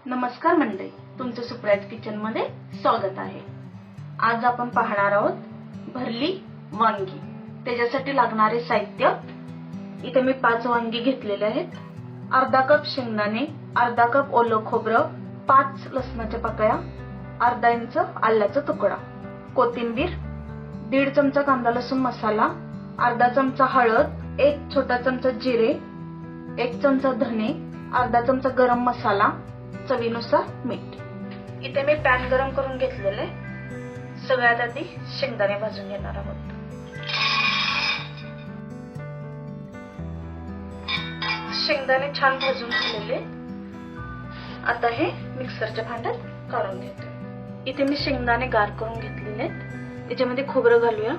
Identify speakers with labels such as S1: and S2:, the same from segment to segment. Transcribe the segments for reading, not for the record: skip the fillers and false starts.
S1: नमस्कार मंडळी, तुमचं सुप्रियाज किचन मध्ये स्वागत आहे। आज आपण पाहणार आहोत भरली वांगी। त्याच्यासाठी लागणारे साहित्य इथे मी 5 वांगी घेतलेले आहेत, अर्धा कप शेंगदाणे, अर्धा कप ओलं खोबरं, 5 लसणाच्या पाकळ्या, अर्धा इंच आल्याचा तुकडा, कोथिंबीर, 1.5 चमचा कांदा लसूण मसाला, अर्धा चमचा हळद, 1 छोटा चमचा जिरे, 1 चमचा धने, अर्धा चमचा गरम मसाला, चवीनुसार मीठ। इथे मी पॅन गरम करून घेतलेले। सगळ्यात आधी शेंगदाणे भाजून घेणार आहोत। शेंगदाणे छान भाजून झालेले, आता हे मिक्सरच्या भांड्यात काढून घेते। इथे मी शेंगदाणे गार करून घेतलेले आहेत। याच्यामध्ये खोबरं घालूया,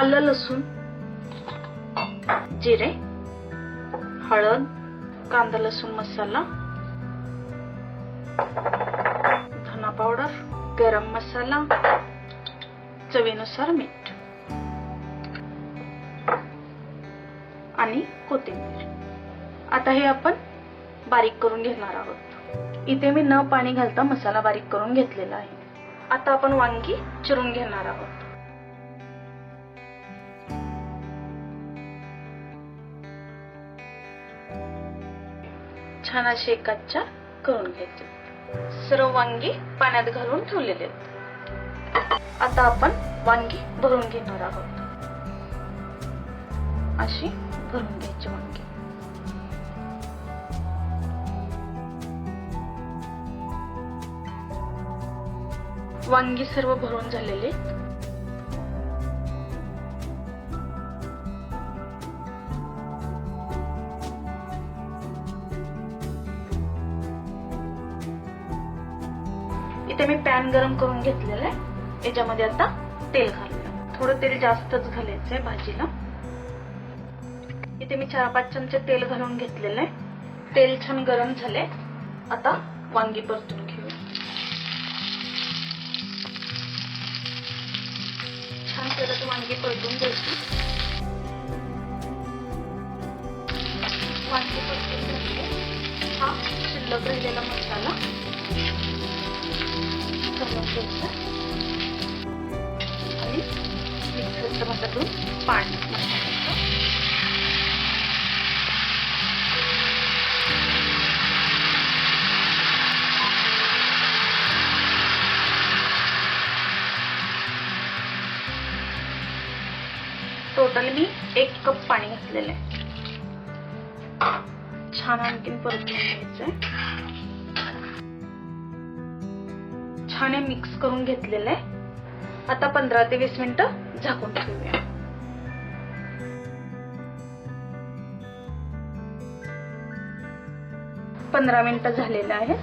S1: आलं लसूण, जिरे, हळद, कांदा लसूण मसाला, धना पावडर, गरम मसाला, चवीनुसार मीठ आणि कोथिंबीर। आता हे आपण बारीक करून घेणार आहोत। इथे मी न पाणी घालता मसाला बारीक करून घेतलेला आहे। आता आपण वांगी चिरून घेणार आहोत। छान असे कच्च्या करून घ्यायचे। सर्व वांगी पाण्यात घालून ठेवलेले आहेत। आता आपण वांगी भरून घेणार आहोत। अशी भरून घ्यायची वांगी। वांगी सर्व भरून झालेले। इथे मी पॅन गरम करून घेतलेला आहे। याच्यामध्ये आता तेल घालूया। थोडं तेल जास्तच घालायचंय भाजीला। इथे मी 4-5 चमचे तेल घालून घेतलेलं आहे। तेल छान गरम झाले, आता वांगी परतून घेऊया। छान तेलात वांगी परतून घ्यायची। वांगी परतून घेतले, हा शिल्लक राहिलेला मसाला आणि मिक्सरच्या भांड्यातून पाणी, टोटल मी 1 कप पाणी घातलेलं आहे। छान आणखीन परतून घ्यायचंय। छान मिक्स करून घेतलेलं आहे। आता 15 ते 20 मिनिटं झाकून ठेवूया। पंधरा मिनिटं झालेलं आहे।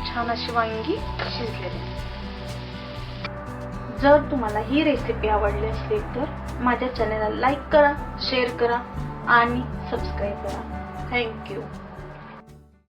S1: छान अशी वांगी शिजलेली। जर तुम्हाला ही रेसिपी आवडली असेल तर माझ्या चॅनलला लाईक करा, शेअर करा आणि सबस्क्राईब करा। थँक्यू।